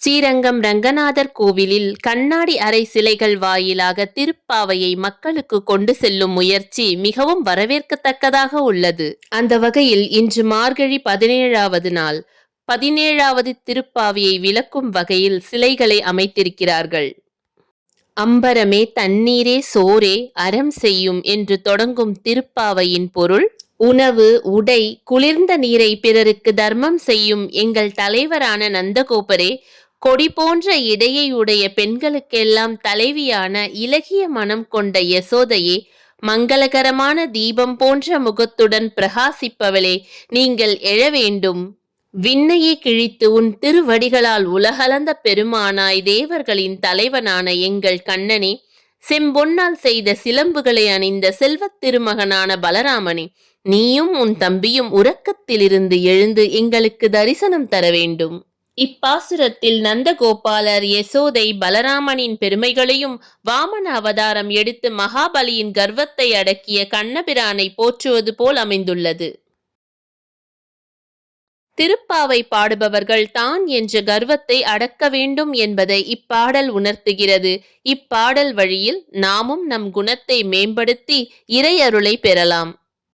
ஸ்ரீரங்கம் ரங்கநாதர் கோவிலில் கண்ணாடி அறை சிலைகள் வாயிலாக திருப்பாவையை மக்களுக்கு கொண்டு செல்லும் முயற்சி மிகவும் வரவேற்கத்தக்கதாக உள்ளது. அந்த வகையில் இன்று மார்கழி 17வது நாள் 17வது திருப்பாவையை விளக்கும் வகையில் சிலைகளை அமைத்திருக்கிறார்கள். அம்பரமே தண்ணீரே சோரே அறம் செய்யும் என்று தொடங்கும் திருப்பாவையின் பொருள், உணவு, உடை, குளிர்ந்த நீரை பிறருக்கு தர்மம் செய்யும் எங்கள் தலைவரான நந்தகோபரே, கொடி போன்ற இடையை உடைய பெண்களுக்கெல்லாம் தலைவியான இலகிய மனம் கொண்ட யசோதையே, மங்களகரமான தீபம் போன்ற முகத்துடன் பிரகாசிப்பவளே, நீங்கள் எழ வேண்டும். விண்ணையே கிழித்து உன் திருவடிகளால் உலகளந்த பெருமானாய் தேவர்களின் தலைவனான எங்கள் கண்ணனே, செம்பொன்னால் செய்த சிலம்புகளை அணிந்த செல்வத் திருமகனான பலராமனே, நீயும் உன் தம்பியும் உறக்கத்திலிருந்து எழுந்து எங்களுக்கு தரிசனம் தர வேண்டும். இப்பாசுரத்தில் நந்தகோபாலர், யசோதை, பலராமனின் பெருமைகளையும் வாமன அவதாரம் எடுத்து மகாபலியின் கர்வத்தை அடக்கிய கண்ணபிரானை போற்றுவது போல் அமைந்துள்ளது. திருப்பாவை பாடுபவர்கள் தான் என்ற கர்வத்தை அடக்க வேண்டும் என்பதை இப்பாடல் உணர்த்துகிறது. இப்பாடல் வழியில் நாமும் நம் குணத்தை மேம்படுத்தி இறையருளை பெறலாம்.